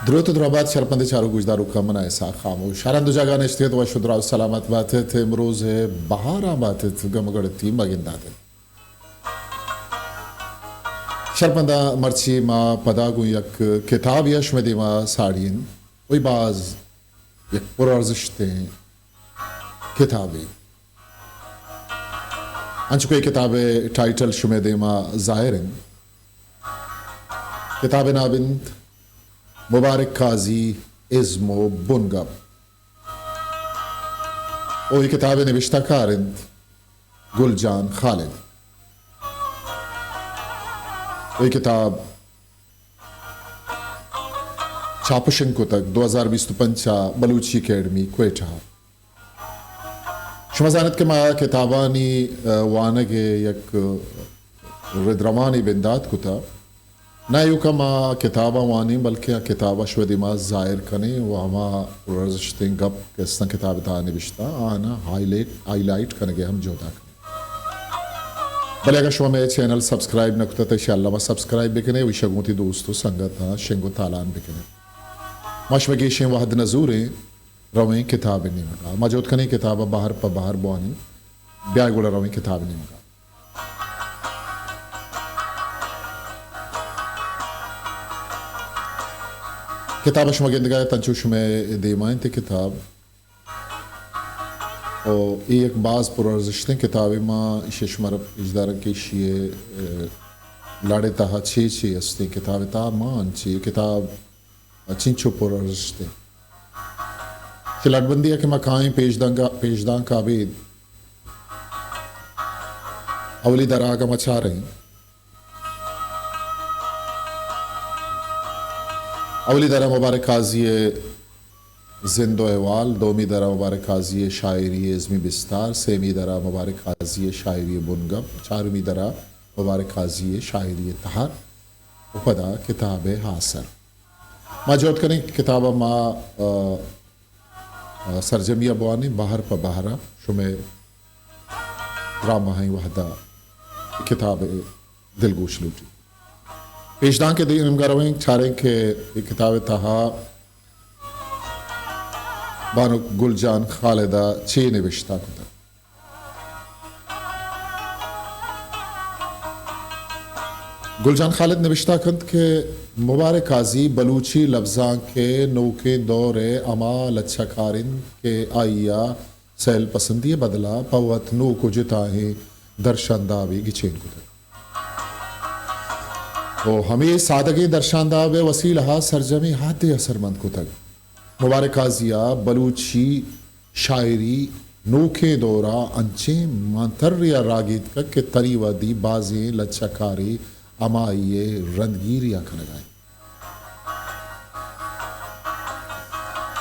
درود و درآباد شرمنده چارو گوشدارو کا منع ایسا خاموش شرند جگہ نشتیت و شدرا سلامت باتت امروز بهار باتت گمگڑتی مگندات شرمنده مرچی ما پداگو یک کتاب یشمدی ما ساڑین وی باز یک پرارزشتے کتابی انچو کوئی کتاب ٹائٹل شمیدی ما ظاہرن کتاب نابند مبارک قاضی ازم و بنگب وہی کتاب نوشتہ کارند گل جان خالد وہی کتاب چھاپشن کو تک 2025 بلوچی اکیڈمی کوئٹہ شما زانت کے ما کتابانی وانگے یک ردروانی بندات کو تا نہ یوں کہ ما کتابہ وانی بلکہ کتابہ شودی ما ظاہر کنے و ہما رزشتیں گپ کسنا کتاب تا نوشتا آنا ہائی لائٹ کنگے ہم جودا کنے بلے اگر شما میں چینل سبسکرائب نہ کتا تا انشاءاللہ ما سبسکرائب بکنے وی شگونتی دوستو سنگتا شنگو تالان بکنے ما شمگیشیں وحد نزوریں رویں کتاب نیمگا ما جوت کنے کتابہ باہر پا باہر بوانی بیائی گولا رویں کتاب نیمگا کتاب شمگندگاہ تنچو شمیں دیمائن تے کتاب اور ایک بعض پرارزشتیں کتابی ما ششمر اجدارن کی شیئے لاڑے تاہا چھی استے کتاب تا مان چھی کتاب چنچو پرارزشتیں چلٹ بندی ہے کہ مکائیں پیشدان کابید اولی در آگا مچا رہی اولی درہ مبارک قاضی زند و احوال دومی درہ مبارک قاضی شاعری ازمی بستار سیمی درہ مبارک قاضی شاعری بنگب چارمی درہ مبارک قاضی شاعری تہار و پدا کتاب حاصر ما جوت کریں کتابہ ما سرجمیہ بوانی باہر پا باہرہ شمیں رامہ ہیں وحدہ کتاب دلگوش لوٹی پیشدان کے دن امگا رویں چھاریں کہ یہ کتاب تہا بانو گل جان خالدہ چھ نوشتہ کتا گل جان خالد نوشتہ کند کہ مبارک قاضی بلوچی لفظاں کے نوکے دور اما لچھکارن کے آئیا سیل پسندی بدلا پوت نو کو جتاہیں درشنداوی گچین کتا وہ ہمیں سادگی درشاندہ بے وسیلہ سرجمی ہاتھ اثر مند کو تک مبارک قاضیہ بلوچی شاعری نوکے دورہ انچے مانتریا راگیت کا کہ تری ودی بازیں لچکاری امائیے رندگیریا کھنگائیں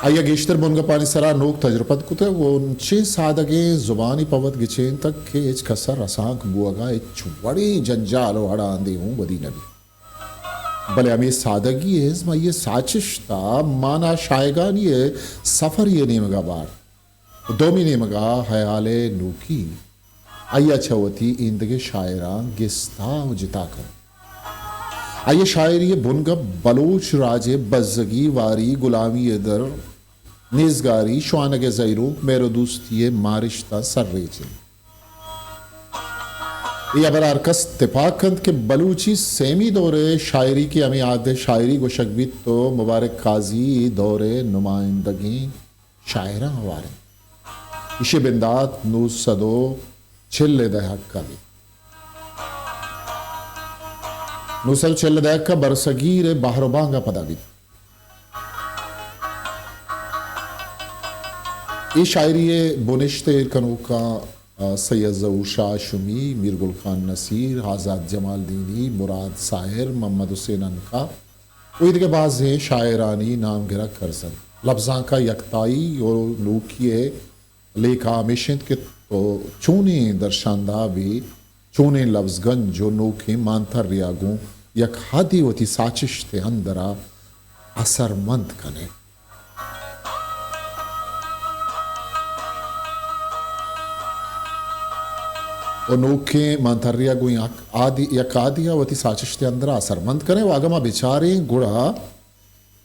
آئیہ گیشتر بنگا پانی سرا نوک تجربت کو تک وہ انچے سادگی زبانی پوت گچین تک کہ اچ کسر رسانک بوگا اچ وڑی جنجال و ہڑا آندے ہوں ودی نبی بلے ہمیں سادگی ہے اس میں یہ ساچش تا مانا شائگان یہ سفر یہ نیمگا بار دومی نیمگا حیال نوکی آئیہ چھوتی اندگے شاعران گستا و جتا کر آئیہ شاعری بنگب بلوچ راج بزگی واری غلامی در نیزگاری شوانگ زیروک میرو دوستی مارشتہ سر ریچن یہ برار کس اتفاق کند کہ بلوچی سیمی دور شاعری کی ہمیں عادت شاعری کو شکبیت تو مبارک قاضی دور نمائندگی شاعرہ ہوارے اسے بندات نو صدو چھلے دہک کا بھی نو صدو چھلے دہک کا برسگیر باہر و بانگا پدا بھی یہ شاعری بنشت ارکنوں کا سید ظہور شاہ شمی میر گل خان نصیر آزاد جمال دینی مراد ساحر محمد حسین انکا وہی کے بعض ہیں شاعرانی نام گرہ کرزن لفظاں کا یکتائی اور لوکیے لیکھا ہمیشند کے تو چونے درشاندہ بھی چونے لفظ گن جو نوکے مانتر ریاگوں یک حادی ہوتی ساچش تے اندرہ اثر مند کنے اور نوکے مانتریا گوئی یک آدیا وتی ساچشتے اندرہ اثر مند کریں واگما بیچاریں گڑا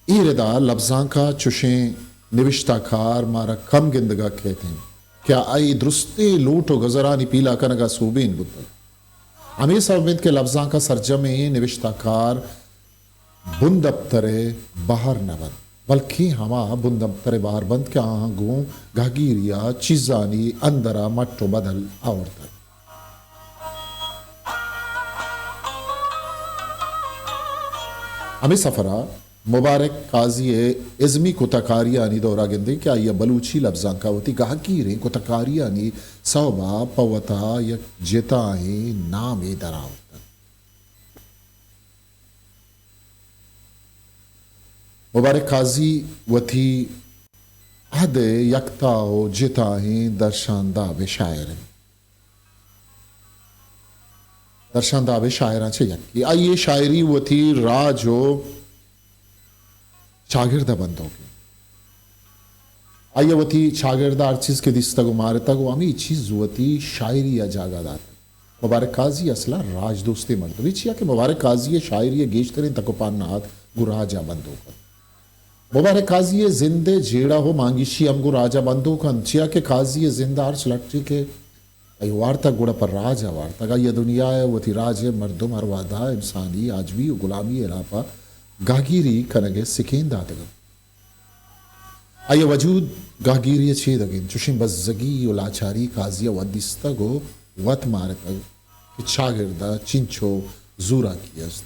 ایردا لفظاں کا چشیں نوشتہ کار مارا کم گندگا کہتے ہیں کیا آئی درستے لوٹ و گزرانی پیلا کنگا صوبین بودتا ہمیں سومید کے لفظاں کا سرجمے نوشتہ کار بندبتر باہر نبند بلکہ ہما بندبتر باہر بند کیا آہنگوں گھگیریا چیزانی اندرا مٹو بدل آورتا ہمیں سفرہ مبارک قاضی ازمی کتکاریانی دورا گندے کیا یہ بلوچی لفظاں کا ہوتی گھگیریں کتکاریانی صوبہ پوتا یک جتائیں نام دراؤتا مبارک قاضی وتی حد یکتاو جتائیں درشاندہ بشاعر درشاندہ بشاعران چھے یکی آئیے شاعری وتی راجو شاگردہ بندوں کے آئیے وتی شاگردہ ہر چیز کے دستگو مارتگو ہمیں چیز وتی شاعری جاگہ داتا مبارک قاضی اصلا راج دوستے مردوی چیا کہ مبارک قاضی شاعری گیشترین تکو پانات گو راجہ بندوں کا مبارک قاضی زندے جیڑا ہو مانگیشی ہم گو راجہ بندوں کا چیا کہ قاضی زندہ ہر لٹری کے ای وارتا گوڑا پر راجہ وارتا گا یہ دنیا ہے وہ تھی راجہ مردم ہر وعدہ انسانی آجوی و غلامی علاپا گاگیری کنگے سکین دادگا آئیے وجود گاگیری چھے دگین چوشن بزگی و لاچاری قاضی و دستا گو وط مارتا کہ چاگردہ چنچو زورا کیا است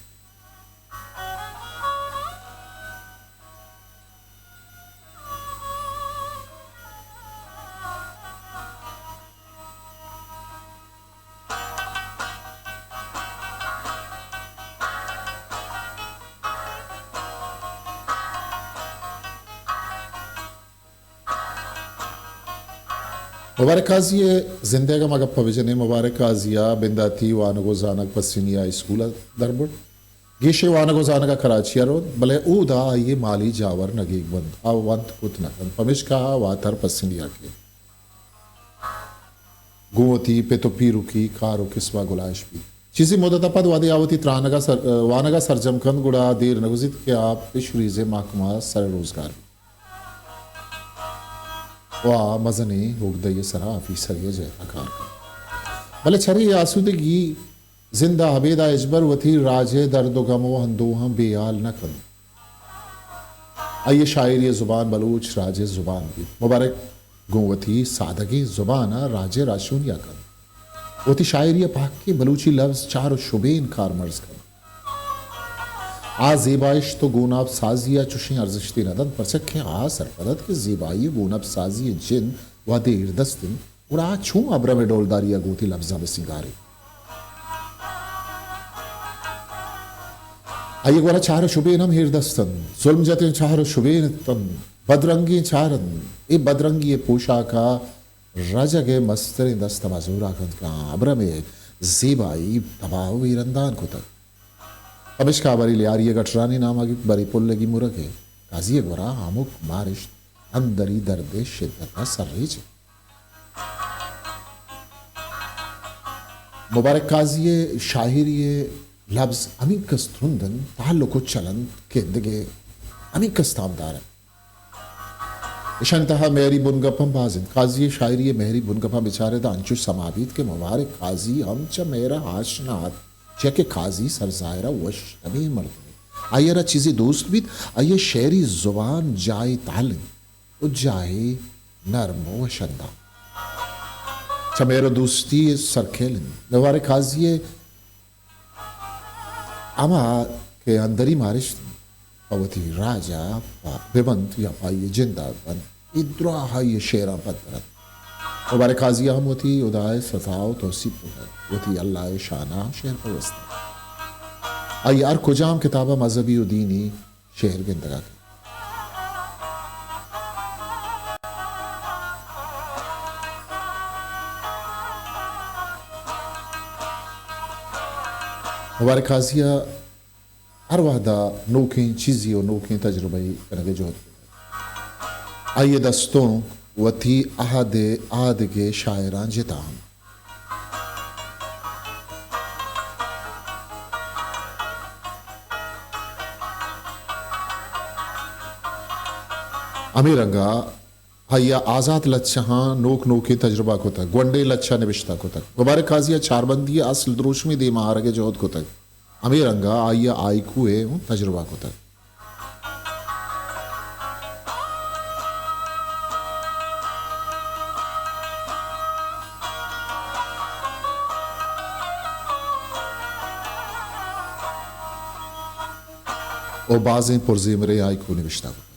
مبارک قاضی زندگا مگا پویجنے مبارک قاضیہ بنداتی وانگو زانک پسینیا اسکولا دربڑ گیشے وانگو زانگا کراچیا رو بلے او دا آئیے مالی جاور نگیگ بند آو وانت کت نکن پمیش کہا واتر پسینیا کے گوتی پیتو پیرو کی کارو کسوا گلائش بھی چیزی مدتا پد وادی آوتی وانگا سرجم کند گڑا دیر نگزید کہ آپ پشریز محکمہ سر روزگار بھی وہ مزنی ہوگدہ سرا آفیسر یہ جہتا کار کر بلے چھری آسودگی زندہ حبیدہ اجبر وطی راجے درد و غم و ہندوہاں بیال نہ کن آئیے شاعری زبان بلوچ راجے زبان بھی مبارک گوتی سادگی زبانہ راجے راشونیا کن وطی شاعری پاک کے بلوچی لفظ چار و شبین کار مرز کن آ زیبائش تو گوناب سازیہ چوشیں ارزشتی ندن پرچکیں آ سرپدت کے زیبائی گوناب سازی جن و دیر دستن اور آ چھوں ابرم ڈولداریا گوتی لفظہ بسنگاری آئیے گوڑا چار شبین ہم ہیر دستن ظلم جتیں چار شبین تن بدرنگی چارن اے بدرنگی پوشا کا رجگ مستر دست مزورا کند کا ابرم زیبائی تباہ ویرندان کو تک ابش کا بری لیاری گٹرانی نام آگی بری پل لگی مرگے قاضی گورا آمک مارش اندری درد شدتا سر ریچ مبارک قاضی شاعری لفظ امین کس ترندن تعلق و چلن کندگے امین کس تامدار ہے اشانتہا میری بنگپم بازن قاضی شاعری میری بنگپم بچارے دا انچو سمابید کے مبارک قاضی ہم چا میرا آشنات چاہ کہ قاضی سرزائرہ وش نبی مردمی آئیے را چیزی دوست بیت آئیے شعری زبان جائے تعلیم و جائے نرم و شندہ چاہ میرا دوستی سرکھیلن نوار قاضی اما کے اندری مارش پاوتی راجہ ببند یا پائیے جندہ بند ادرا ہائی شعرہ پترت مبارک قاضی ہم ہوتی ادائے ستاو توسیب ہوتی اللہ شانہ شہر پوستا آئی ار کجام کتابہ مذہبی و دینی شہر گندگا کی مبارک قاضیہ ہر وحدہ نوکیں چیزی و نوکیں تجربہی کرنے جو ہوتی آئیے دستوں وتی احد آدگے شاعران جتام امیرنگا ہیا آزاد لچہاں نوک نوکی تجربہ کو تک گونڈے لچھا نوشتہ کو تک گبارے قاضیہ چار بندی اصل دروشمی دی مہارگے جہد کو تک امیرنگا آیا آئی کوئے تجربہ کو تک او بازیں پرزی مرے آئی کو نوشتہ کو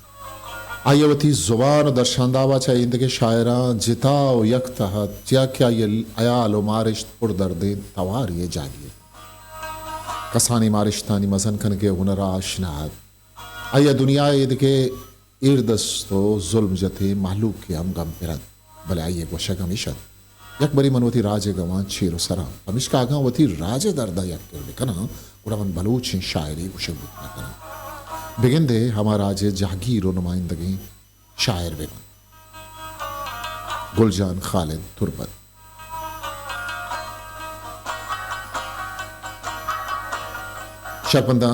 آیا وتی زبان و درشانداوا چاہیے اندگے شاعران جتا و یک تحت جیا کیا ایال و مارشت پر دردین توار یہ جاگیے کسانی مارشتانی مزن کنگے ہنرا آشناہت آیا دنیا ادگے اردستو ظلم جتے محلوق کے ہم گم پرد بلے آئیے گوشہ گمیشت یک بری من وتی راج گوان چیر و سرام ہمیشہ آگاں وتی راج دردہ یک کر بکنا اڑا من بلوچ شاعری گوشہ بکنا کنا بگن دے ہمارا آج جہگیر و نمائندگی شاعر بے گلجان خالد تربت شرپندہ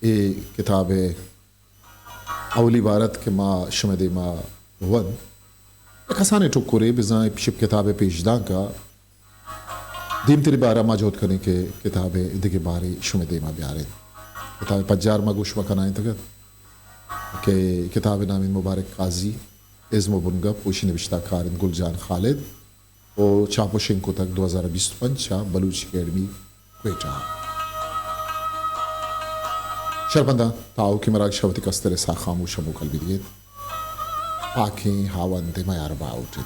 یہ کتاب اولی بارت کے ماں شمد ماں ون کسانے ٹکورے بزاں شب کتاب پیشداں کا دیم تیری بارہ ماں جوت کرنے کے کتاب ادھے بارے شمد ماں بیارے کتاب پجار ما گوش وکنائیں تک کہ کتاب نام مبارک قاضی ازم و بنگا پوشی نوشتہ کارن گلجان خالد او چاپو شنکو تک 2025 بلوچ اکیڈمی کوئٹہ شرپندہ تاؤ کی مراک شوتی کستر سا خاموش مکل بھی دیت آنکھیں ہاون دے میار باؤٹے